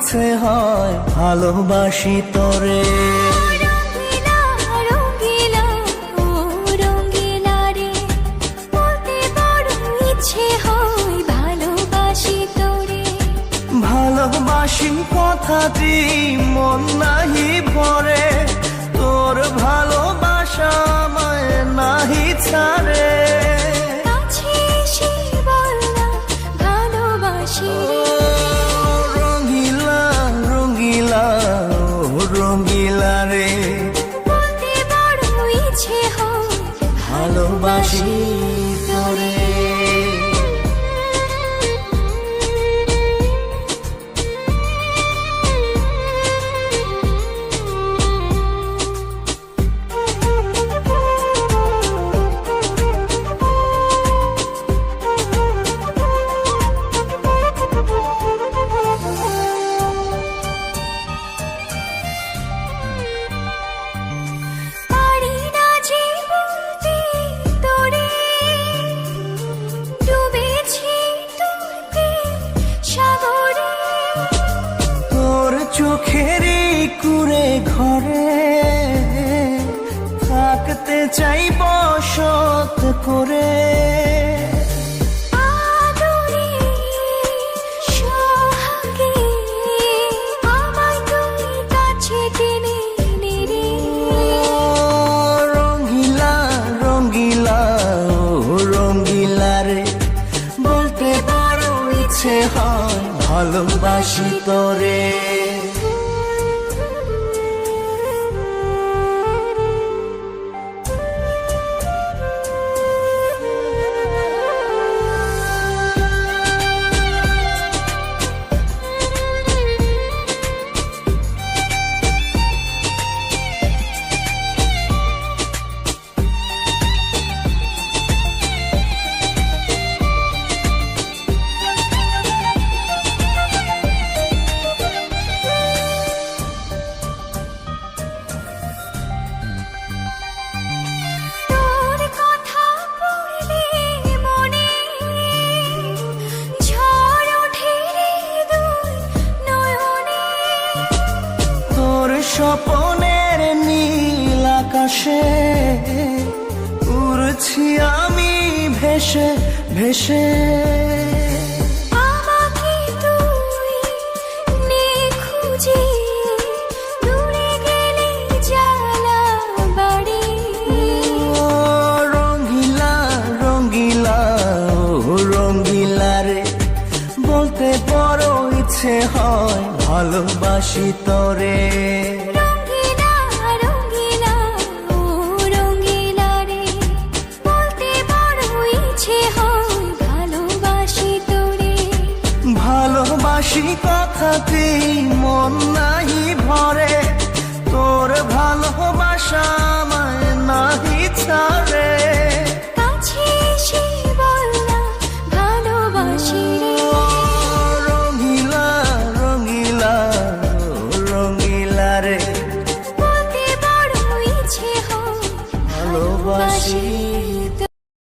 ইচ্ছে হয় ভালোবাসি তোরে। রঙ্গিলা রঙ্গিলা ও রঙ্গিলা রে, বলতে বড় ইচ্ছে হয় ভালোবাসি তোরে। ভালোবাসি কথাটি মন নাহি ভরে, তোর ভালোবাসা আমায় নাহি ছাড়ে। কাছে এসে বল না ভালোবাসি রে। রঙ্গিলা রঙ্গিলা ও রঙ্গিলা রে, বলতে বড় ইচ্ছে হয় ভালোবাসি তোরে। পারি না যে বলতে তোরে, ডুবেছি তোর প্রেম সাগরে। তোর চোখেরই কুঁড়ে ঘরে থাকতে চাই বসত করে। আদরে সোহাগে আমায় তুই কাছে টেনে নে রে। রঙ্গিলা রঙ্গিলা ও রঙ্গিলা রে, বলতে বড় ইচ্ছে হয় ভালোবাসি তোরে। তোর কথা পড়লে মনে ঝড় ওঠে রে দুই নয়নে। তোর স্বপনের নীল আকাশে উড়ছি আমি ভেসে ভেসে। আমাকে তুই নে খুঁজে, দূরে গেলে জ্বালা বাড়ে। ও রঙ্গিলা রঙ্গিলা ও রঙ্গিলা রে, বলতে বড় ইচ্ছে হয় ভালোবাসি তোরে। রঙ্গিলা রঙ্গিলা ও রঙ্গিলা রে, বলতে বড় ইচ্ছে হয় ভালোবাসি তোরে। ভালোবাসি কথাটি মন নাহি ভরে, তোর ভালোবাসা আমায় নাহি ছাড়ে। কাছে এসে বল না ভালোবাসি